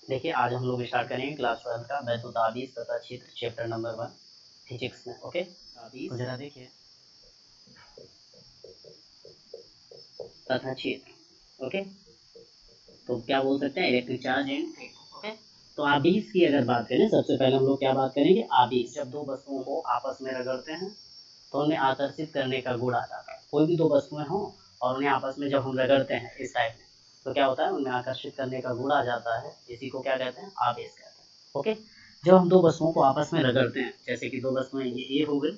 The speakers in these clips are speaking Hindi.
देखिए आज हम लोग स्टार्ट करेंगे क्लास 12 का वैद्युत आवेश तथा क्षेत्र चैप्टर नंबर 1 फिजिक्स में। ओके, तो जरा देखिए तथा क्षेत्र। ओके, तो क्या बोल सकते हैं, electric charge and field. Okay, तो आवेश की अगर बात करें, सबसे पहले हम लोग क्या बात करेंगे, आवेश। जब दो वस्तुओं को आपस में रगड़ते हैं तो उन्हें आकर्षित करने का गुण आ जाता है। कोई भी दो वस्तुएं हों और उन्हें आपस में जब हम रगड़ते हैं इस टाइप में, तो क्या होता है, उनमें आकर्षित करने का गुण आ जाता है। इसी को क्या कहते हैं, आवेश कहते हैं। ओके, जब हम दो वस्तुओं को आपस में रगड़ते हैं, जैसे कि दो वस्तुएं ये ए हो गई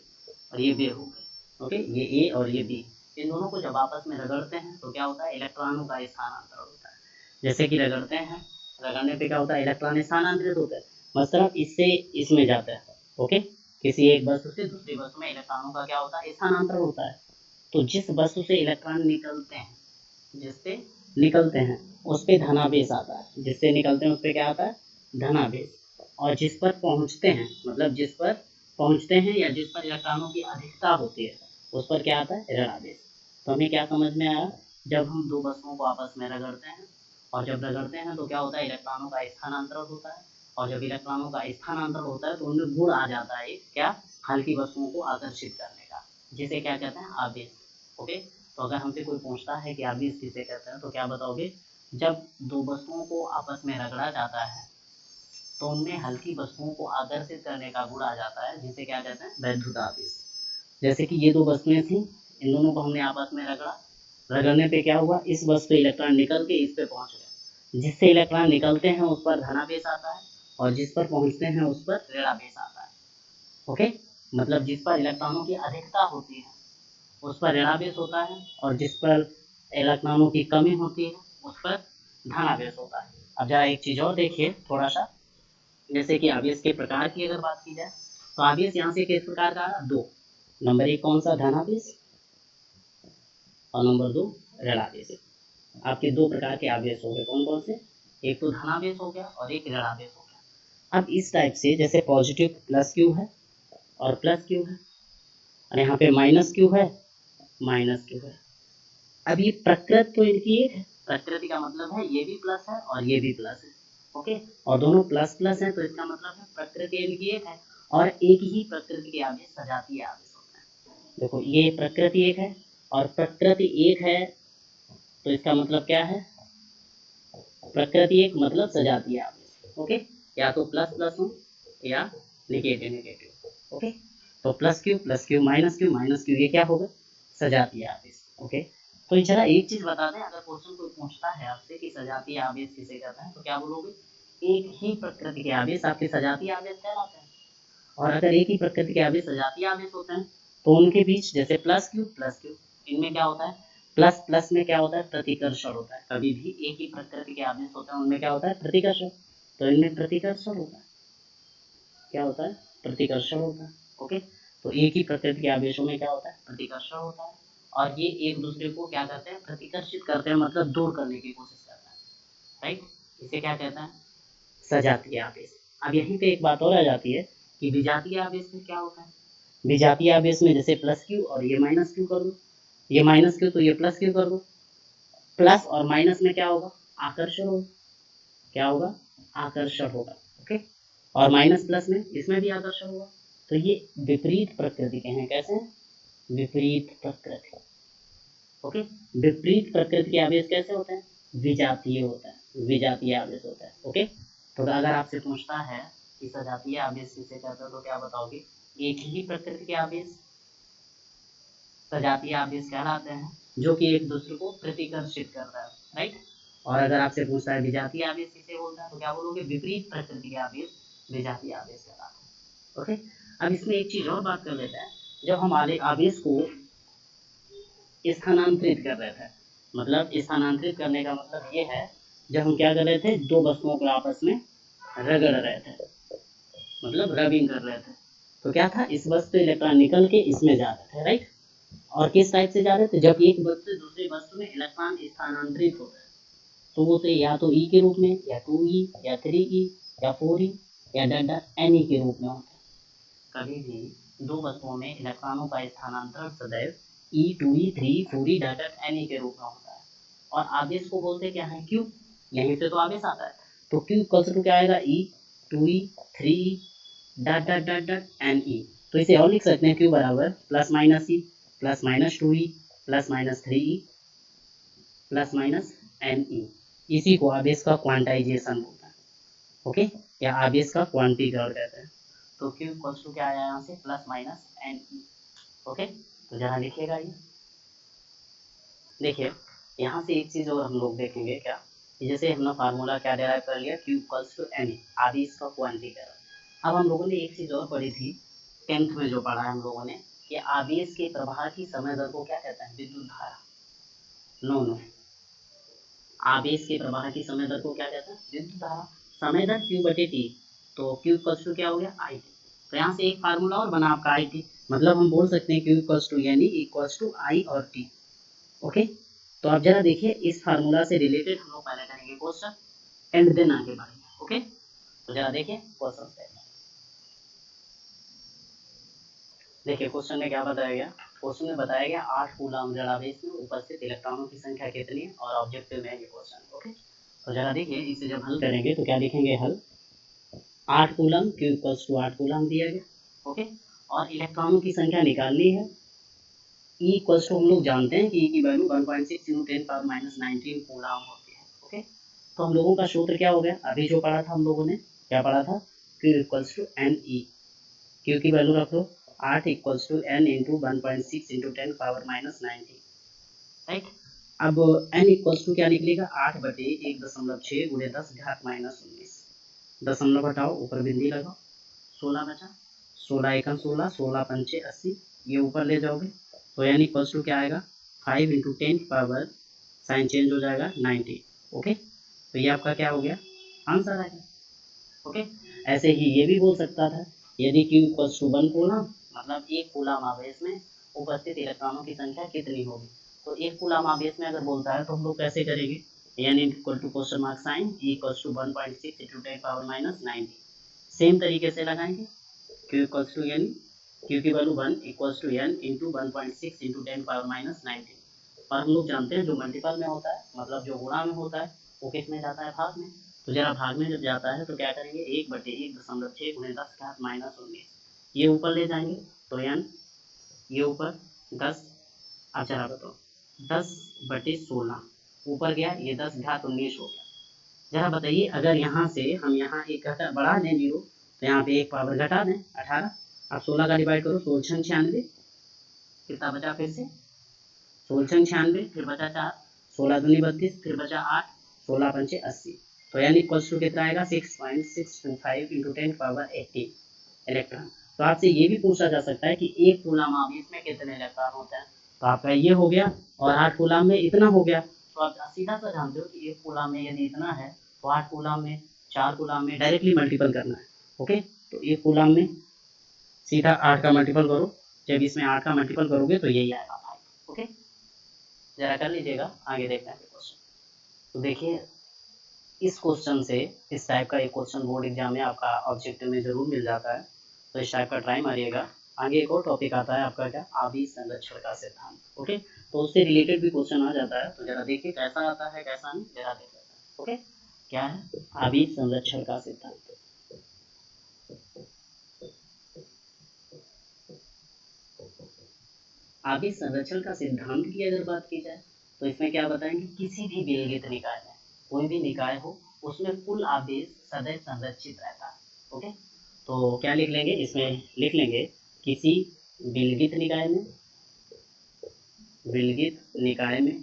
और ये बी हो गई। ओके, ये ए और ये बी, इन दोनों को जब आपस में रगड़ते हैं तो क्या होता है, इलेक्ट्रॉनों का स्थानांतरण होता है। जैसे कि रगड़ते हैं, रगड़ने पे क्या होता है, इलेक्ट्रॉन स्थानांतरित होता है, मतलब इससे इसमें जाता है। ओके, किसी एक वस्तु से दूसरी वस्तु में इलेक्ट्रॉनों का क्या होता है, स्थानांतरण होता है। तो जिस वस्तु से इलेक्ट्रॉन निकलते हैं, जिससे निकलते हैं उस पे धनावेश आता है। जिससे निकलते हैं उस पे क्या आता है, धनावेश। और जिस पर पहुंचते हैं, मतलब जिस पर पहुंचते हैं या जिस पर इलेक्ट्रॉनों की अधिकता होती है, उस पर क्या आता है, ऋणावेश। तो हमें क्या समझ में आया, जब हम दो वस्तुओं को आपस में रगड़ते हैं और जब रगड़ते हैं तो क्या होता है, इलेक्ट्रॉनों का स्थानांतरण होता है। और जब इलेक्ट्रॉनों का स्थानांतरण होता है तो उनमें गुण आ जाता है, क्या, हल्की वस्तुओं को आकर्षित करने का, जिसे क्या कहते हैं, आवेश। ओके, तो अगर हमसे कोई पूछता है कि आवेश किसे कहते हैं, तो क्या बताओगे, जब दो वस्तुओं को आपस में रगड़ा जाता है तो उनमें हल्की वस्तुओं को आकर्षित करने का गुण आ जाता है, जिसे क्या कहते हैं, वैद्युत आवेश। जैसे कि ये दो वस्तुएं थी, इन दोनों को हमने आपस में रगड़ा, रगड़ने पे क्या हुआ, इस वस्तु से इलेक्ट्रॉन निकल के इस पे पहुंच गया। जिससे इलेक्ट्रॉन निकलते हैं उस पर धनावेश आता है और जिस पर पहुंचते हैं उस पर ऋणावेश आता है। ओके, मतलब जिस पर इलेक्ट्रॉनों की अधिकता होती है उस पर ऋणावेश होता है और जिस पर इलेक्ट्रॉनों की कमी होती है उस पर धनावेश होता है। अब जरा एक चीज और देखिए थोड़ा सा, जैसे कि आवेश के प्रकार की अगर बात की जाए, तो आवेश यहाँ से किस प्रकार का, दो। नंबर एक कौन सा, धनावेश, और नंबर दो ऋणावेश। आपके दो प्रकार के आवेश हो गए, कौन कौन से, एक तो धनावेश हो गया और एक ऋणावेश हो गया। अब इस टाइप से जैसे पॉजिटिव प्लस क्यू है और प्लस क्यू है, और यहाँ पे माइनस क्यू है, माइनस क्यू है। अब ये प्रकृति तो इनकी एक है, प्रकृति का मतलब है ये भी प्लस है और ये भी प्लस है। ओके, और दोनों प्लस प्लस है तो इसका मतलब है प्रकृति इनकी एक है और एक ही प्रकृति के आवेश सजातीय आवेश होते हैं। देखो ये प्रकृति एक है और प्रकृति एक है, तो इसका मतलब क्या है, प्रकृति एक मतलब सजातीय आवेश। ओके, या तो प्लस प्लस हो या नेगेटिव नेगेटिव। ओके, तो प्लस क्यू माइनस क्यू ये क्या होगा, सजातीय आवेश। ओके, तो जरा एक चीज बता दें, अगर क्वेश्चन कोई पूछता है आपसे कि सजातीय आवेश किसे कहते हैं, तो क्या बोलोगे, एक ही प्रकृति के आवेश आपके सजातीय आवेश कहलाते हैं। और अगर एक ही प्रकृति के आवेश सजातीय आवेश होते हैं तो उनके बीच जैसे प्लस क्यू, इनमें क्या होता है, प्लस प्लस में क्या होता है, प्रतिकर्षण होता है। कभी भी एक ही प्रकृति के आवेश होते हैं उनमें क्या होता है, प्रतिकर्षण। तो इनमें प्रतिकर्षण होता है, क्या होता है, प्रतिकर्षण होता है। ओके, तो एक ही प्रकृति के आवेशों में क्या होता है, प्रतिकर्षण होता है और ये एक दूसरे को क्या करते हैं, प्रतिकर्षित करते हैं, मतलब दूर करने की कोशिश करते हैं। राइट, इसे क्या कहते हैं, सजातीय आवेश। अब यहीं पे एक बात और आ जाती है कि विजातीय आवेश में क्या होता है। विजातीय आवेश में जैसे प्लस क्यू और ये माइनस क्यू कर दो, ये माइनस क्यू तो ये प्लस क्यू कर दो, प्लस और माइनस में क्या होगा, आकर्षण होगा, क्या होगा, आकर्षण होगा। ओके, और माइनस प्लस में इसमें भी आकर्षण होगा। तो ये विपरीत प्रकृति के हैं, कैसे हैं, विपरीत प्रकृति। ओके, विपरीत प्रकृति के आवेश कैसे होते हैं, विजातीय होता है, विजातीय आवेश होता है। ओके, तो अगर आपसे पूछता है कि सजातीय आवेश किसे कहते हैं, तो क्या बताओगे, एक ही प्रकृति के आवेश सजातीय आवेश कहलाते हैं, जो कि एक दूसरे को प्रतिकर्षित करता है। राइट, और अगर आपसे पूछता है विजातीय आवेश किसे बोलता है, तो क्या बोलोगे, विपरीत प्रकृति के आवेश विजातीय आवेश कहलाते हैं। ओके, अब इसमें एक चीज और बात कर लेते हैं, जब हम आवेश को स्थानांतरित कर रहे थे, मतलब स्थानांतरित करने का मतलब ये है, जब हम क्या कर रहे थे, दो वस्तुओं को आपस में रगड़ रहे थे, मतलब रबिंग कर रहे थे, तो क्या था, इस वस्तु से इलेक्ट्रॉन निकल के इसमें जा रहे थे। राइट, और किस टाइप से जा रहे थे, जब एक वस्तु से दूसरी वस्तु में इलेक्ट्रॉन स्थानांतरित होता है तो वो या तो ई के रूप में या 2e या 3e या 4e या एनी के रूप में होता है। कभी भी दो वस्तुओं में इलेक्ट्रॉनों का स्थानांतरण सदैव E2e 3e 4e एनी के रूप में होता है। और आवेश को बोलते क्या है, क्यू, यहीं से तो आवेश आता है। तो Q इक्वल्स टू क्या आएगा, E 2E 3E dot dot dot dot NE। तो इसे और लिख सकते हैं Q बराबर plus minus E plus minus 2E plus minus 3E plus minus NE। इसी को आवेश का क्वांटाइजेशन बोलते हैं, ओके, या आवेश का क्वांटीकरण कहते हैं। तो Q इक्वल्स टू क्या आया यहाँ से, प्लस माइनस NE, ओके। तो जरा लिखिएगा ये, देखिए यहाँ से एक चीज़ और हम लोग देखेंगे क्या, जैसे हमने फार्मूला क्या डेराइव कर लिया, Q इक्वल्स टू NE, आवेश का क्वांटीकरण। अब हम लोगों ने एक चीज़ और पढ़ी थी 10th में, जो पढ़ा है हम लोगों ने कि आवेश के प्रवाह की समय दर को क्या कहते हैं, विद्युत धारा। नो, आवेश के प्रवाह की समय दर को क्या कहते हैं, विद्युत धारा। समय दर Q बटे T, तो Q इक्वल्स टू क्या हो गया, IT। तो यहाँ से एक फार्मूला और बना आपका IT, मतलब हम बोल सकते हैं Q equals to NE equals to I और T, ओके। तो आप जरा देखिए इस फार्मूला से रिलेटेड हम लोग पहले करेंगे क्वेश्चन एंड देन आगे बढ़ेंगे, ओके। तो जरा देखिए क्वेश्चन पे, देखिए क्वेश्चन में क्या बताया गया। क्वेश्चन में बताया गया 8 कूलम जड़ावेश में उपस्थित इलेक्ट्रॉनों की संख्या कितनी है, और ऑब्जेक्टिव में है ये क्वेश्चन, ओके। तो जरा देखिए इसे जब हल करेंगे तो क्या लिखेंगे, हल 8 coulomb Q equals to 8 coulomb दिया गया, ओके। और इलेक्ट्रॉनों की संख्या निकालनी है, E इक्वल्स टू हम लोग जानते हैं कि E की वैल्यू 1.6 × 10⁻19 कूलम होती है, ओके। तो हम लोगों का सूत्र क्या हो गया, अभी जो पढ़ा था हम लोगों ने, क्या पढ़ा था, Q equals to NE। Q की वैल्यू रख लो 8 equals to N into 1.6 × 10⁻19, right. अब N इक्वल्स टू क्या निकलेगा, 8 बटे 1.6 गुणे 10 घात -19, दशमलव घटाओ ऊपर बिंदी लगाओ, 16 बचा, 16 एकम 16, 16 पंचे 80, ये ऊपर ले जाओगे तो N इक्वल्स टू क्या आएगा, 5 × 10 पावर साइन चेंज हो जाएगा 90, ओके। तो ये आपका क्या हो गया, आंसर आएगा, ओके। ऐसे ही ये भी बोल सकता था, यदि Q इक्वल्स टू 1 कूलम, मतलब एक कूलम आवेश में उपस्थित इलेक्ट्रॉनों की संख्या कितनी होगी। तो एक कूलम आवेश में अगर बोलता है तो हम लोग कैसे करेंगे, N equal to question mark sign, E equals to 1.6 × 10⁻90, same तरीके से लगाएंगे। Q इक्वल्स टू यानी Q की value 1 equals to N into 1.6 × 10⁻90, और हम लोग जानते हैं जो मल्टीपल में होता है, मतलब जो गुणा में होता है, वो किस में जाता है, भाग में। तो जरा भाग में जब जाता है तो क्या करेंगे, 1 बटे 1.6 गुणे 10 घात -19, ये ऊपर ले जाएंगे तो N, ये ऊपर 10, अब जरा बताओ 10 बटे 16 ऊपर गया, ये 10 घात 19 हो गया। जरा बताइए अगर यहाँ से हम यहाँ एक घटा बढ़ा दें 0, तो यहाँ पे एक पावर घटा दें 18, अब 16 का डिवाइड करो, 16 96, कितना बचा, फिर से 16 96, फिर बचा 4, 16 दूनी 32, फिर बचा 8, 16 पंचे 80, तो यानी इक्वल्स टू कितना आएगा, 6.625 × 10⁻18 इलेक्ट्रॉन। तो आपसे ये भी पूछा जा सकता है कि एक कूलम आवेश में कितने इलेक्ट्रॉन होते हैं, तो आपका ये हो गया, और 8 कूलम में इतना हो गया। तो आप सीधा सा जानते हो कि एक कूलम में यदि इतना है तो 8 कूलम में, 4 कूलम में डायरेक्टली मल्टीपल करना है, ओके। तो एक कूलम में सीधा 8 का मल्टीपल करो, जब इसमें 8 का मल्टीपल करोगे तो यही आएगा 5, ओके। जरा कर लीजिएगा, आगे देखते हैं क्वेश्चन। तो देखिए इस क्वेश्चन से, इस टाइप का एक क्वेश्चन बोर्ड एग्जाम में आपका ऑब्जेक्टिव में जरूर मिल जाता है, तो इस टाइप का ट्राई मारिएगा। आगे एक और टॉपिक आता है आपका क्या, आवेश संरक्षण का सिद्धांत, ओके। तो उससे रिलेटेड भी क्वेश्चन आ जाता है, तो जरा देखिए कैसा आता है कैसा नहीं, जरा देख लेते हैं, ओके। क्या है, आवेश संरक्षण का सिद्धांत। आवेश संरक्षण का सिद्धांत की अगर बात की जाए तो इसमें क्या बताएंगे, किसी भी विलगित निकाय में, कोई भी निकाय हो उसमें कुल आवेश सदैव संरक्षित रहता है, ओके। तो क्या लिख लेंगे, इसमें लिख लेंगे किसी विलगित निकाय में, विलगित निकाय में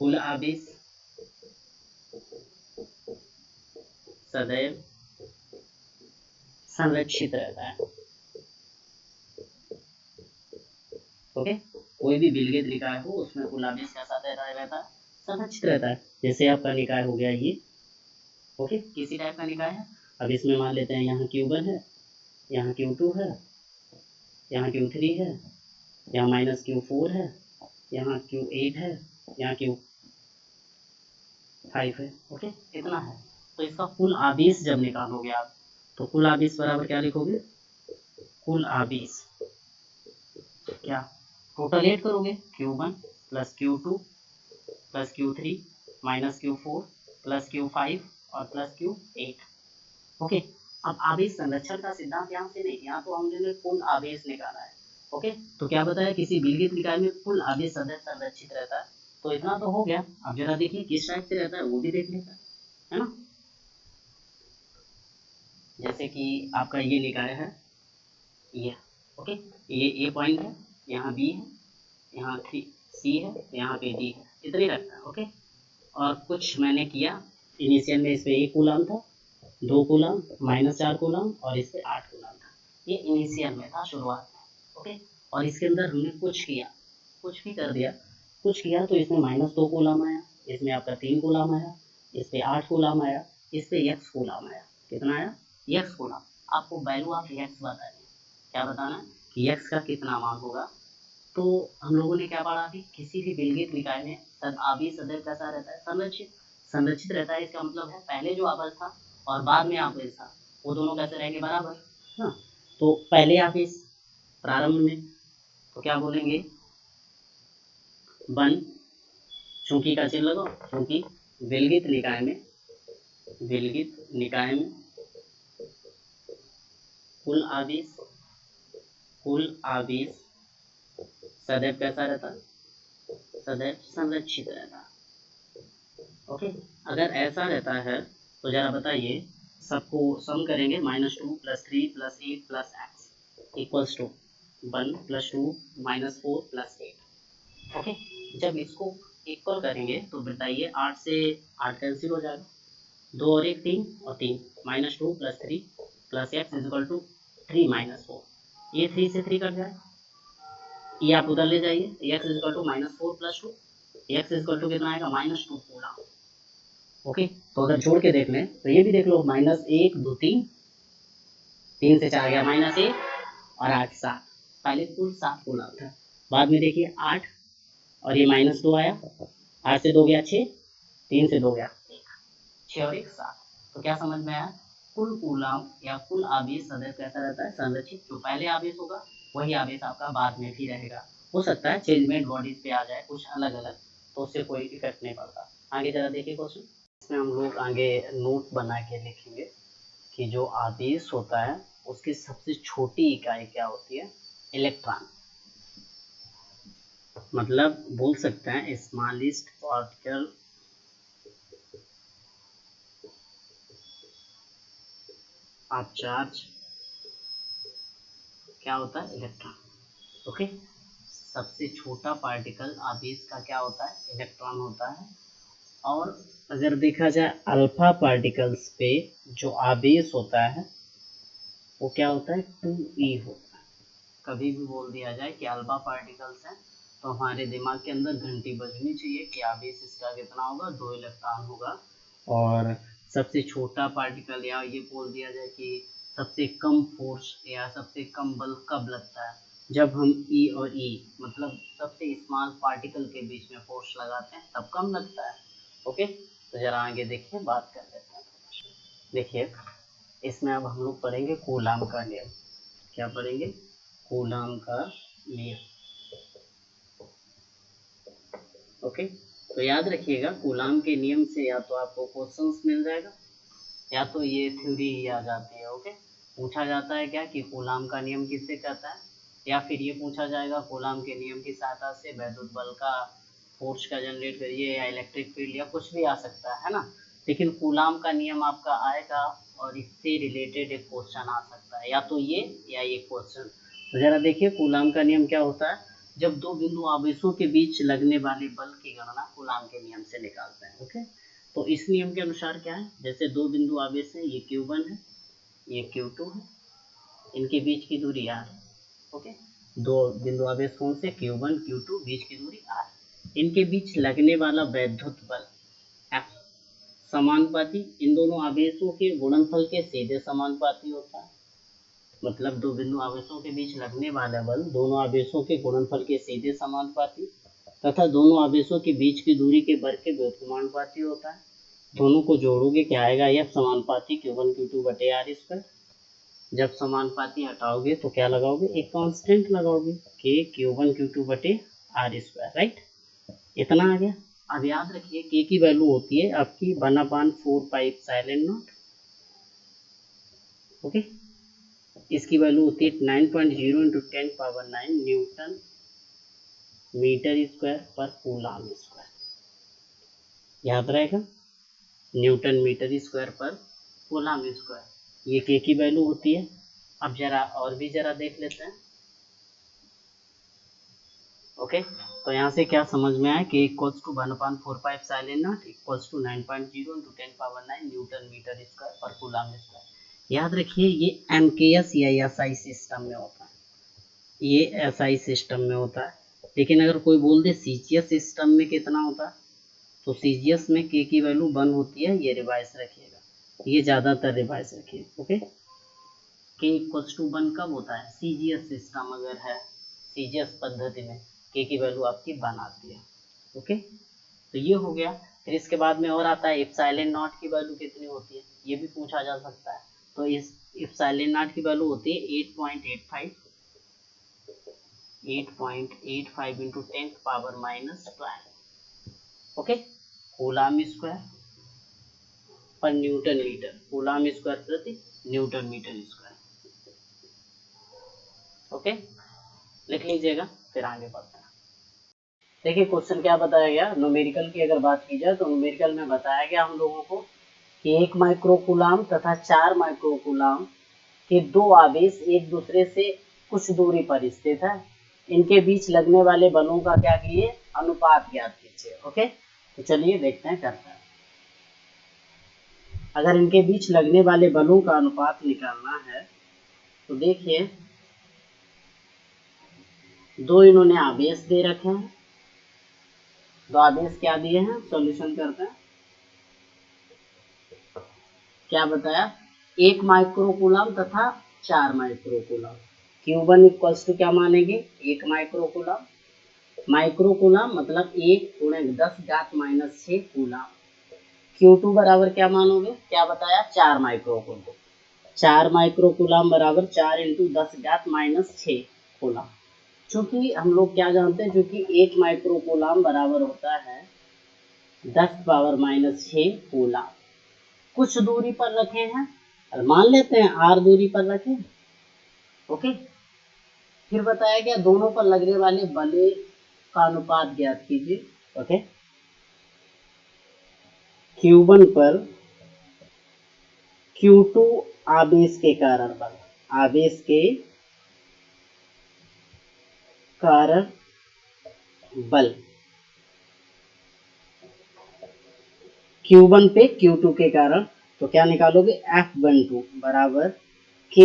कुल आवेश सदैव संरक्षित रहता है, ओके। कोई भी विलगित निकाय हो उसमें कुल आवेश कैसा रहता है, संरक्षित रहता है। जैसे आपका निकाय हो गया ये, ओके, किसी टाइप का निकाय है। अब इसमें मान लेते हैं यहाँ Q1 है, यहाँ Q2 है, यहाँ Q3 है, यहाँ -Q4 है, यहाँ Q8 है, यहाँ Q5 है, ओके, इतना है। तो इसका कुल आवेश जब निकालोगे आप, तो कुल आवेश बराबर क्या लिखोगे, कुल आवेश क्या, टोटल ऐड करोगे Q1 + Q2 + Q3 minus Q4 plus Q5 और प्लस Q8। ओके, अब आवेश संरक्षण का सिद्धांत यहाँ से नहीं, यहाँ तो हमने कुल आवेश निकाला है। ओके, तो क्या बताया, किसी विलगित निकाय में कुल आवेश सदैव संरक्षित रहता है। तो इतना तो हो गया। अब जरा देखिए किस टाइप से रहता है वो भी देख लेता है ना। जैसे कि आपका ये निकाय है ये, ओके, ये पॉइंट है, यहाँ बी है, यहाँ सी है, यहाँ पे डी है, इतने रखता है। ओके, और कुछ मैंने किया इनिशियल में, इस पे 1 कूलम था, 2 कूलम, -4 कूलम और इस पे 8 कूलम था। ये इनिशियल में था, शुरुआत में। ओके, और इसके अंदर हमने कुछ किया, कुछ भी कर दिया, कुछ किया तो इसमें -2 कूलम आया, इसमें आपका 3 कूलम आया, इस पे 8 कूलम आया, इस पे x कूलम आया। कितना आया? x coulomb. आपको वैल्यू ऑफ x बतानी है। क्या बताना है कि x का कितना मान होगा। तो हम लोगों ने क्या पढ़ा थी, किसी भी विलगित निकाय में आवेश सदैव कैसा रहता है? संरक्षित। संरक्षित रहता है, इसका मतलब है पहले जो आवेश था और बाद में आवेश था वो दोनों कैसे रहेंगे? बराबर। हाँ, तो पहले आवेश प्रारंभ में तो क्या बोलेंगे? 1, चूंकि का चिन्ह लगाओ, क्योंकि विलगित निकाय में कुल आवेश सदैव कैसा रहता? सदैव संरक्षित रहता। ओके, अगर ऐसा रहता है तो जरा बताइए, सबको सम करेंगे, -2 + 3 + 8 + x इक्वल्स टू 1 + 2 -4 + 8। ओके, जब इसको इक्वल करेंगे तो बताइए 8 से 8 कैंसिल हो जाएगा, 2 और 1 3 और 3, -2 + 3 + x = 3 - 4, ये 3 से 3 कट जाए, ये आप उधर ले जाइए, x = -4 + 2, x = कितना आएगा? -2 कूलम। ओके, तो अगर जोड़ के देख लें तो ये भी देख लो, -1 2 3, 3 से 4 गया -1 और 8 7, पहले कुल 7 कूलम था, बाद में देखिए 8 और ये -2 आया, 8 से 2 गया 6, 3 से 2 गया 1, 6 और 1 7। तो क्या समझ में आया? कुल कूलम या कुल आवेश सदैव कैसा रहता है? संरक्षित। जो पहले आवेश होगा वही आवेश आपका बाद में भी रहेगा। हो सकता है चेंजमेंट बॉडीज पे आ जाए कुछ अलग अलग, तो उससे कोई इफेक्ट नहीं पड़ता। आगे जरा देखिए क्वेश्चन, इसमें हम लोग आगे नोट बना के लिखेंगे कि जो आवेश होता है उसकी सबसे छोटी इकाई क्या होती है? इलेक्ट्रॉन। मतलब बोल सकते हैं स्मॉलेस्ट पार्टिकल ऑफ चार्ज क्या होता है? इलेक्ट्रॉन। ओके, सबसे छोटा पार्टिकल आवेश का क्या होता है? इलेक्ट्रॉन होता है। और अगर देखा जाए अल्फा पार्टिकल्स पे जो आवेश होता है वो क्या होता है? 2e होता है। कभी भी बोल दिया जाए कि अल्फा पार्टिकल्स हैं तो हमारे दिमाग के अंदर घंटी बजनी चाहिए कि आवेश इसका कितना होगा? 2 इलेक्ट्रॉन होगा। और सबसे छोटा पार्टिकल या ये बोल दिया जाए कि सबसे कम फोर्स या सबसे कम बल कब लगता है? जब हम ई और ई मतलब सबसे स्मॉल पार्टिकल के बीच में फोर्स लगाते हैं तब कम लगता है। ओके, तो जरा आगे देखिए, बात कर लेते हैं। देखिए इसमें अब हम लोग पढ़ेंगे कूलाम का नियम। क्या पढ़ेंगे? कूलाम का नियम। ओके, तो याद रखिएगा कूलाम के नियम से या तो आपको क्वेश्चंस मिल जाएगा या तो ये थ्योरी ही आ जाती है। ओके, पूछा जाता है क्या कि कूलाम का नियम किससे कहता है, या फिर ये पूछा जाएगा कूलाम के नियम की सहायता से वैद्युत बल का फोर्स का जनरेट करिए या इलेक्ट्रिक फील्ड या कुछ भी आ सकता है ना। लेकिन कूलाम का नियम आपका आएगा और इससे रिलेटेड एक क्वेश्चन आ सकता है, या तो ये या ये क्वेश्चन। तो जरा देखिए कूलाम का नियम क्या होता है। जब दो बिंदु आवेशों के बीच लगने वाले बल की गणना कूलाम के नियम से निकालते हैं। ओके, तो इस नियम के अनुसार क्या है, जैसे दो बिंदु आवेश हैं, ये Q1 है, ये Q2 है, इनके बीच की दूरी r है। ओके, दो बिंदु आवेश कौन से? Q1 Q2, बीच की दूरी r। इनके बीच लगने वाला वैद्युत बल F समानुपाती इन दोनों आवेशों के गुणनफल के सीधे समानुपाती होता है। मतलब दो बिंदु आवेशों के बीच लगने वाला बल दोनों आवेशों के गुणनफल के सीधे समानुपाती तथा दोनों आवेशों के बीच की दूरी के वर्ग के व्युत्क्रमानुपाती होता है। दोनों को जोड़ोगे क्या आएगा? F समानुपाती Q1 Q2 बटे r²। जब समानुपाती हटाओगे तो क्या लगाओगे? एक कांस्टेंट लगाओगे, K Q1 Q2 बटे r²। राइट, इतना आ गया। अब याद रखिए के की वैल्यू होती है आपकी 1/4πε0। ओके, इसकी वैल्यू होती है 9.0 × 10⁹ न्यूटन मीटर स्क्वायर पर कूलम स्क्वायर। याद रहेगा, न्यूटन मीटर स्क्वायर पर कूलम स्क्वायर, ये के की वैल्यू होती है। अब जरा और भी जरा देख लेते हैं। ओके, तो यहाँ से क्या समझ में आया कि equals to 1/4πε0 equals to 9.0 × 10⁹ newton metre square पर कूलम स्क्वायर। याद रखिए ये एमकेएस या एसआई सिस्टम में होता है, ये एसआई सिस्टम में होता है। लेकिन अगर कोई बोल दे सीजीएस सिस्टम में कितना होता है, तो सीजीएस में के की वैल्यू 1 होती है, ये रिवाइज रखिएगा, ये ज़्यादातर रिवाइज रखिए। ओके, के इक्वल्स टू 1 कब होता है, सीजीएस सिस्टम अगर है, सीजीएस पद्धति में के की वैल्यू आपकी 1 आती है। ओके, तो ये हो गया। फिर इसके बाद में और आता है एप्सिलॉन नॉट की वैल्यू कितनी होती है, ये भी पूछा जा सकता है। तो इस एप्सिलॉन नॉट की वैल्यू होती है 8.85 × 10⁻⁻12। ओके, कूलम स्क्वायर पर न्यूटन मीटर, कूलम स्क्वायर प्रति न्यूटन मीटर स्क्वायर। ओके, लिख लीजिएगा, फिर आगे बढ़ते हैं। देखिए क्वेश्चन क्या बताया गया, न्यूमेरिकल की अगर बात की जाए तो न्यूमेरिकल में बताया गया हम लोगों को कि 1 माइक्रोकूलम तथा 4 माइक्रोकूलम के दो आवेश एक दूसरे से कुछ दूरी पर स्थित है, इनके बीच लगने वाले बलों का क्या कीजिए, अनुपात ज्ञात कीजिए। ओके, तो चलिए देखते हैं करते हैं। अगर इनके बीच लगने वाले बलों का अनुपात निकालना है तो देखिए दो इन्होंने आवेश दे रखे हैं, दो आवेश क्या दिए हैं, सॉल्यूशन करते हैं। क्या बताया, 1 माइक्रोकूलम तथा 4 माइक्रोकूलम। Q1 इक्वल्स टू क्या मानेंगे, 1 माइक्रोकूलम, माइक्रोकूलम मतलब 1 × 10⁻⁻6 कूलम। Q2 बराबर क्या मानोगे, क्या बताया, 4 माइक्रोकूलम, 4 माइक्रोकूलम बराबर 4 × 10⁻⁻6 कूलम। चूंकि हम लोग क्या जानते हैं, चूंकि 1 माइक्रोकूलम बराबर होता है 10⁻⁻6 कूलम। कुछ दूरी पर रखे हैं, मान लेते हैं r दूरी पर रखें। ओके, फिर बताया गया दोनों पर लगने वाले बलों का अनुपात ज्ञात कीजिए। ओके, Q1 पर Q2 आवेश के कारण बल, आवेश के कारण बल, Q1 पे Q2 के कारण, तो क्या निकालोगे, F12 बराबर K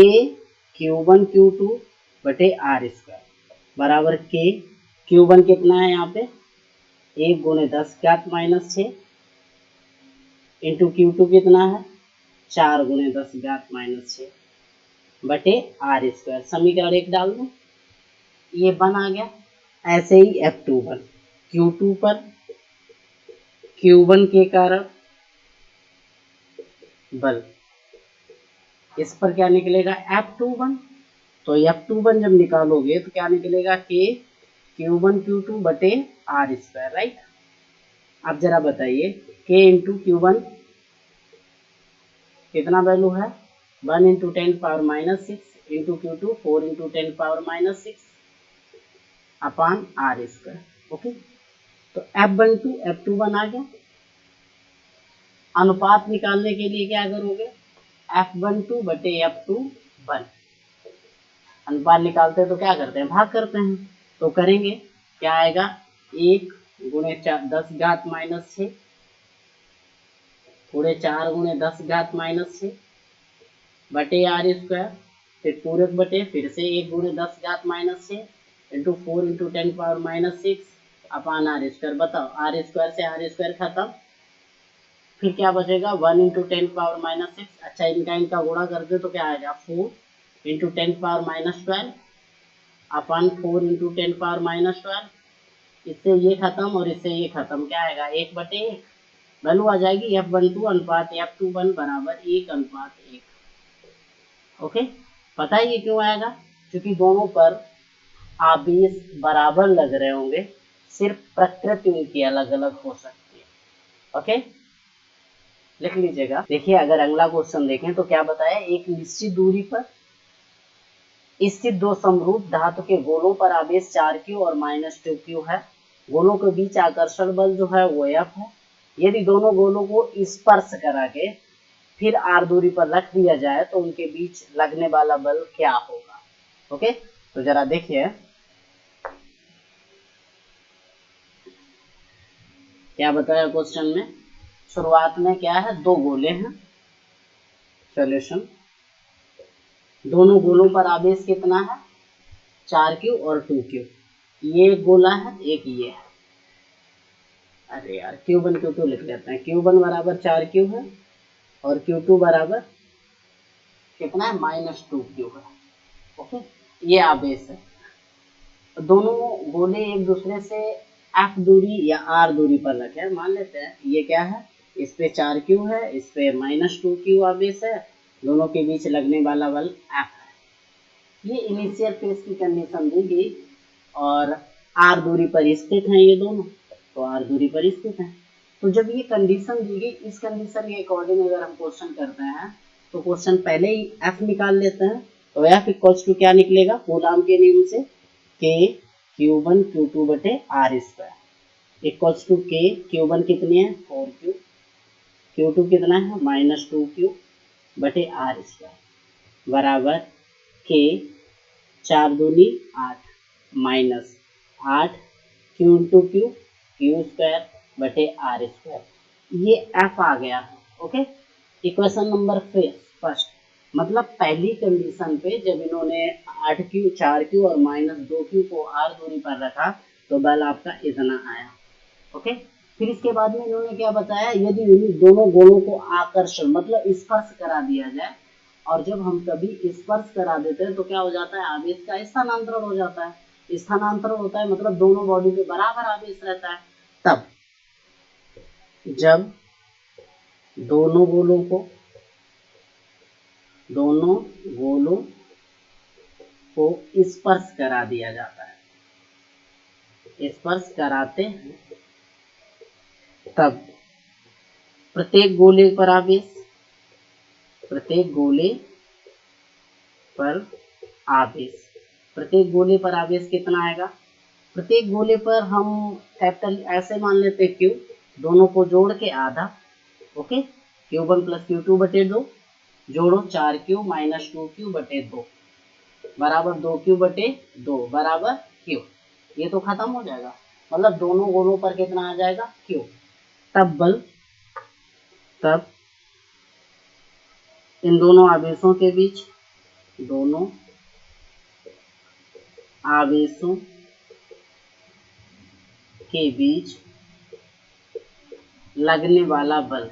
Q1 Q2 बटे R स्क्वायर बराबर K, Q1 कितना है यहाँ पे, 1 × 10⁻⁻6 इंटू Q2 कितना है, 4 × 10⁻⁻6 बटे R स्क्वायर। समीकरण 1 डाल दो, ये 1 आ गया। ऐसे ही F21 Q2 पर Q1 के कारण बल, इस पर क्या निकलेगा, F21। तो F21 जब निकालोगे तो क्या निकलेगा, K Q1 Q2 बटे R स्क्वायर, राइट। अब जरा बताइए K × Q1 कितना वैल्यू है, 1 × 10⁻⁻6 इंटू Q2 4 × 10⁻⁻6 अपान R स्क्वायर। ओके, तो F12 F21 आ गया। अनुपात निकालने के लिए क्या करोगे, F12 बटे F21, अनुपात निकालते हैं तो क्या करते हैं, भाग करते हैं। तो करेंगे क्या आएगा, 1 × 10⁻⁻6 पूरे 4 × 10⁻�6 बटे R स्क्वायर, फिर पूरक बटे फिर से 1 × 10⁻6 इंटू 4 × 10⁻6 अपान R स्क्वायर। बताओ, R स्क्वायर से R स्क्वायर खत्म, फिर क्या बचेगा, 1 × 10⁻6। अच्छा, इनका गुणा कर दे तो क्या आएगा, 4 × 10⁻12 अपान 4 × 10⁻12। इससे ये खत्म और इससे ये खत्म, क्या आएगा, 1/1 वैल्यू आ जाएगी F12 अनुपात F21 बराबर 1:1। ओके, पता है ये क्यों आएगा, क्योंकि दोनों पर आवेश बराबर लग रहे होंगे, सिर्फ प्रकृति उनकी अलग अलग हो सकती है। ओके, लिख लीजिएगा। देखिए अगर अगला क्वेश्चन देखें तो क्या बताया, एक निश्चित दूरी पर स्थित दो समरूप धातु के गोलों पर आवेश 4q और -2q है। गोलों के बीच आकर्षण बल जो है वो F है। यदि दोनों गोलों को स्पर्श करा के फिर r दूरी पर रख दिया जाए तो उनके बीच लगने वाला बल क्या होगा। ओके, तो जरा देखिए क्या बताया क्वेश्चन में। शुरुआत में क्या है, दो गोले हैं। सॉल्यूशन, दोनों गोलों पर आवेश कितना है, 4q और 2q। ये एक गोला है, एक ये है। अरे यार Q1 Q2 लिख लेते हैं। Q1 बराबर 4q है और Q2 बराबर कितना है, -2q है। ओके, ये आवेश है। दोनों गोले एक दूसरे से f दूरी या r दूरी पर रखे हैं। मान लेते हैं ये क्या है, इस पे 4q है, इस पे -2q आवेश है। दोनों के बीच लगने वाला बल f है। ये इनिशियल फेज की कंडीशन दी गई और r दूरी पर स्थित हैं ये दोनों, तो r दूरी पर स्थित हैं। तो जब ये कंडीशन दी गई, इस कंडीशन के अकॉर्डिंग अगर हम क्वेश्चन करते हैं तो क्वेश्चन पहले ही f निकाल लेते हैं। तो f इक्वल्स टू क्या निकलेगा, कूलॉम के नियम से k Q1 Q2 बटे r square equals to k। Q1 कितनी है, 4q, Q2 कितना है, -2q बटे r स्क्वायर बराबर k 4 दूनी 8 -8 q इंटू क्यू स्क्वायर बटे r स्क्वायर। ये f आ गया। ओके, इक्वेशन नंबर फर्स्ट, मतलब पहली कंडीशन पे जब इन्होंने 8q 4q और -2q को r दूरी पर रखा तो बल आपका इतना आया। ओके, फिर इसके बाद में इन्होंने क्या बताया, यदि इन दोनों गोलों को आकर्षण मतलब स्पर्श करा दिया जाए, और जब हम कभी स्पर्श करा देते हैं तो क्या हो जाता है, आवेश का स्थानांतरण हो जाता है। स्थानांतरण होता है मतलब दोनों बॉडी पे बराबर आवेश रहता है। तब जब दोनों गोलों को स्पर्श करा दिया जाता है, स्पर्श कराते हैं, तब प्रत्येक गोले पर आवेश प्रत्येक गोले पर आवेश कितना आएगा। प्रत्येक गोले पर हम कैपिटल ऐसे मान लेते हैं Q, दोनों को जोड़ के आधा। ओके, Q1 प्लस Q2 बटे 2, जोड़ो 4q -2q बटे 2 बराबर 2q बटे 2 बराबर Q। ये तो खत्म हो जाएगा, मतलब दोनों गोलों पर कितना आ जाएगा, Q। तब इन दोनों आवेशों के बीच लगने वाला बल।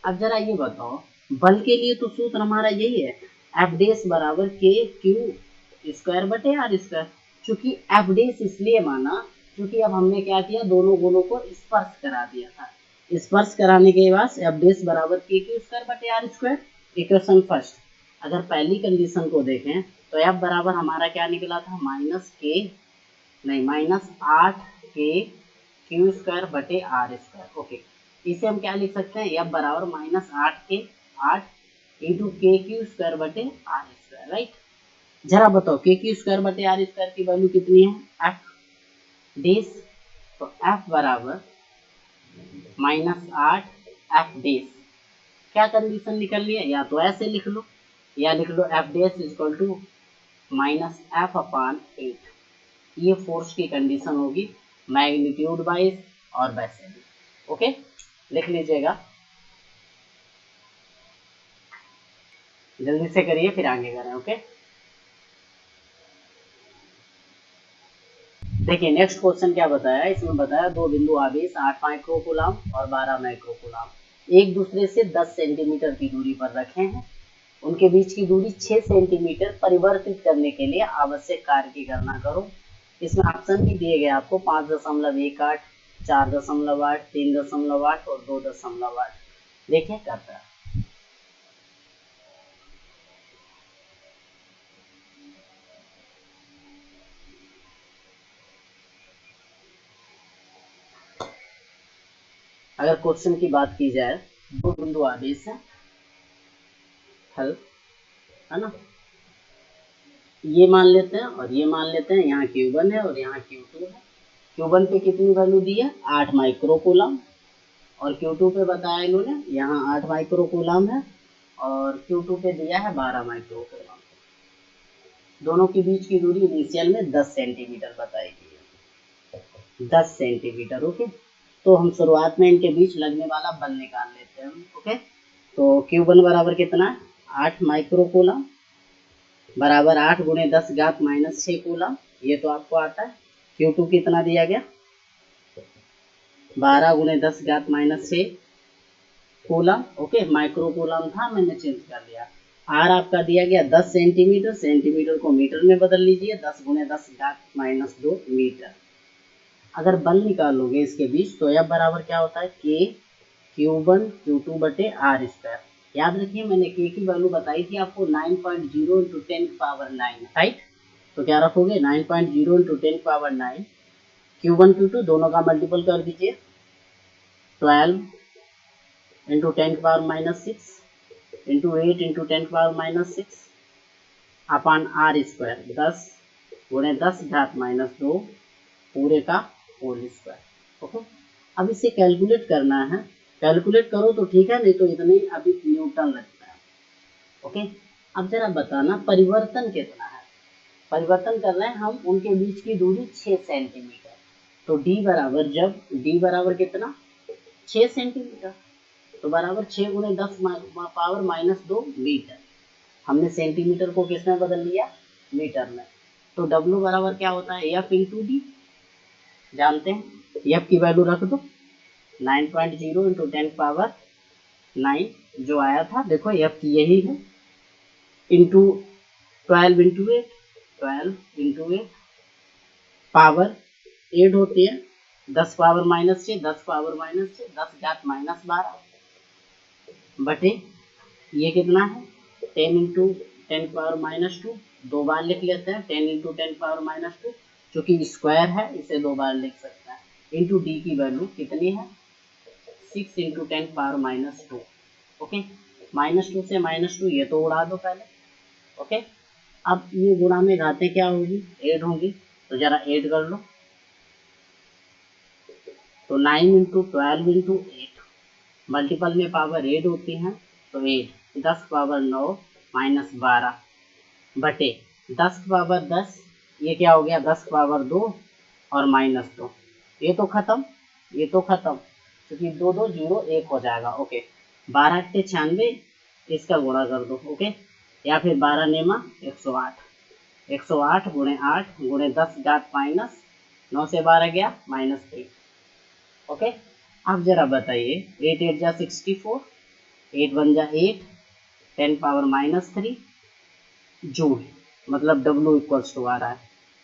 अब जरा ये बताओ, बल के लिए तो सूत्र हमारा यही है, एफ डेस बराबर के क्यू स्क्वायर बटे आर स्क्वायर। चूंकि एफ डेस इसलिए माना क्योंकि अब हमने क्या किया, दोनों गोलों को स्पर्श करा दिया था। स्पर्श कराने के बाद एफ डेस बराबर के क्यू स्क्वायर बटे आर स्क्वायर। इक्वेशन फर्स्ट, अगर पहली कंडीशन को देखें तो एफ बराबर हमारा क्या निकला था, -8k क्यू स्क्वायर बटे आर स्क्वायर। ओके, इसे हम क्या लिख सकते हैं, एफ बराबर -8 इंटू के क्यू स्क्वायर बटे आर स्क्वायर, राइट। जरा बताओ के क्यू स्क्वायर बटे आर स्क्वायर की वैल्यू कितनी है, एफ डेस। तो एफ बराबर -8 एफ डेस। क्या कंडीशन निकल रही है, या तो ऐसे लिख लो या लिख लो F dash equal to -f/8। ये फोर्स की कंडीशन होगी, मैग्नीट्यूड वाइज और वैसे भी। ओके, लिख लीजिएगा, जल्दी से करिए फिर आगे करें। ओके, देखिए नेक्स्ट क्वेश्चन क्या बताया, इसमें बताया दो बिंदु आवेश 8 माइक्रोकूलम और 12 माइक्रोकूलम एक दूसरे से 10 सेंटीमीटर की दूरी पर रखे हैं। उनके बीच की दूरी 6 सेंटीमीटर परिवर्तित करने के लिए आवश्यक कार्य की गणना करो। इसमें ऑप्शन भी दिए गए आपको 5.18, 4.8, 3.8 और 2.8। देखिए करता है। अगर क्वेश्चन की बात की जाए, दो बिंदु आवेश है, हल है ना, ये मान लेते हैं और ये मान लेते हैं, यहाँ Q1 है और यहाँ Q2 है। Q1 पे कितनी वैल्यू दी है, 8 माइक्रो कूलम, और Q2 पे बताया इन्होंने यहाँ 8 माइक्रो कूलम है, और Q2 पे दिया है 12 माइक्रो कूलम। दोनों के बीच की दूरी इनिशियल में 10 सेंटीमीटर बताई गई है, 10 सेंटीमीटर। ओके, तो हम शुरुआत में इनके बीच लगने वाला बल निकाल लेते हैं। ओके, तो Q1 बराबर कितना है, 8 माइक्रो कूलम बराबर 8 गुणे 10 घात माइनस 6 कूलम, ये तो आपको आता है। Q2 कितना दिया गया, 12 गुणे 10 घात minus 6 coulomb. Okay, micro coulomb था, मैंने चेंज कर लिया। आर आपका दिया गया 10 सेंटीमीटर, सेंटीमीटर को मीटर में बदल लीजिए, 10 गुणे 10 घात माइनस 2 मीटर। अगर बल निकालोगे इसके बीच तो यह बराबर क्या होता है, के Q1 Q2 बटे आर स्क्वायर। याद रखिए मैंने के की वैल्यू बताई थी आपको 9.0 इंटू 10 पावर 9, राइट। तो क्या रखोगे, 9.0 इंटू 10 पावर 9, Q1 Q2 दोनों का मल्टीपल कर दीजिए, 12 into 10 power minus 6 into 8 into 10 power minus 6 upon R square, 10 गुणे 10 घात माइनस 2 पूरे का होल स्क्वायर। ओके, अब इसे कैलकुलेट करना है, कैलकुलेट करो तो ठीक है, नहीं तो इतने अभी न्यूटन लगता है। ओके, अब जरा बताना परिवर्तन कितना है। परिवर्तन कर रहे हैं हम, उनके बीच की दूरी 6 सेंटीमीटर। तो d बराबर, जब d बराबर कितना, 6 सेंटीमीटर, तो बराबर 6 गुणे 10 पावर माइनस 2 मीटर। हमने सेंटीमीटर को किस में बदल लिया, मीटर में। तो W बराबर क्या होता है, F इंटू डी, जानते हैं F की वैल्यू रख दो, 9.0 इंटू 10 पावर 9 जो आया था, देखो F की यही है, इंटू 12 इंटू 8, 12 इंटू 8 पावर 8 होती है, 10 पावर माइनस 6, 10 पावर माइनस 6, 10 घात माइनस 12 बटे ये कितना है, 10 इंटू 10 पावर माइनस 2, दो बार लिख लेते हैं, 10 इंटू 10 पावर माइनस 2, चूंकि स्क्वायर है इसे दो बार लिख सकते हैं, इंटू डी की वैल्यू कितनी है, 6 into 10 power minus 2। Okay, minus 2 से माइनस 2 ये तो उड़ा दो पहले। ओके, अब ये गुणा में घातें क्या होगी, 8 होंगी, तो जरा 8 कर लो, तो 9 इंटू 12 इंटू 8, मल्टीपल में पावर 8 होती हैं, तो 8 10 पावर 9 माइनस 12 बटे 10 पावर 10, ये क्या हो गया 10 पावर 2 और माइनस 2, ये तो खत्म, ये तो खत्म, क्योंकि 2 2 0 1 हो जाएगा। ओके, 12 के 96, इसका गुणा कर दो। ओके, या फिर 12 नेमा 108, 108 गुणे 8 गुणे 10 घात माइनस 9 से 12 गया माइनस 3। ओके, अब जरा बताइए, 8 8 जा 64, 8 1 जा 8, 10 पावर माइनस 3 जूल, मतलब W इक्वल्स टू आ रहा है।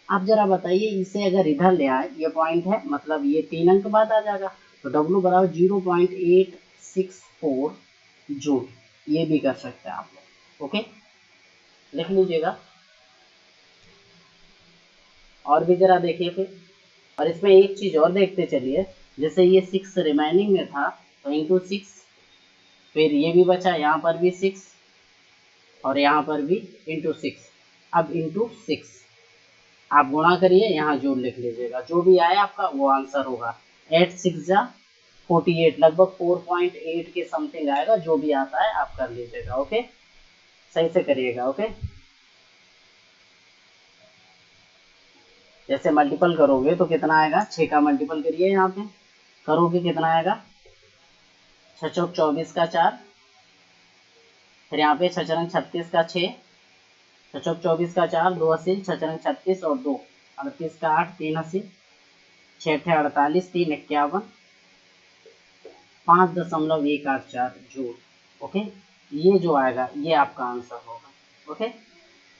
आप जरा बताइए, इसे अगर इधर ले आए, ये पॉइंट है, मतलब ये 3 अंक बाद आ जाएगा, तो W बराबर 0.864 जूल, ये भी कर सकते हैं आप लोग। ओके, लिख लीजिएगा। और भी जरा देखिए फिर, और इसमें एक चीज और देखते चलिए, जैसे ये 6 रिमेनिंग में था, तो इंटू 6, फिर ये भी बचा, यहाँ पर भी 6 और यहाँ पर भी इंटू 6, अब इंटू 6 आप गुणा करिए, यहाँ जोड़ लिख लीजिएगा, जो भी आए आपका वो आंसर होगा। 8 6 जा 48, लगभग 4.8 के समथिंग आएगा, जो भी आता है आप कर लीजिएगा। ओके, सही से करिएगा। ओके, जैसे मल्टीपल करोगे तो कितना आएगा, 6 का मल्टीपल करिए, यहाँ पे करोगे कितना आएगा, 6 चौक 24 का 4, फिर यहाँ पे 6 चरंग 36 का 6, 6 चौक 24 का 4, 2 80, 6 चरंग 36 और 2 38 का 8, 3 80, 6 48, 3 51, 5.184 जूल। ओके, ये जो आएगा ये आपका आंसर होगा। ओके,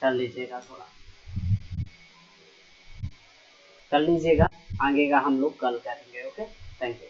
कर लीजिएगा, थोड़ा कर लीजिएगा, आगे का हम लोग कल करेंगे। Okay, thank you.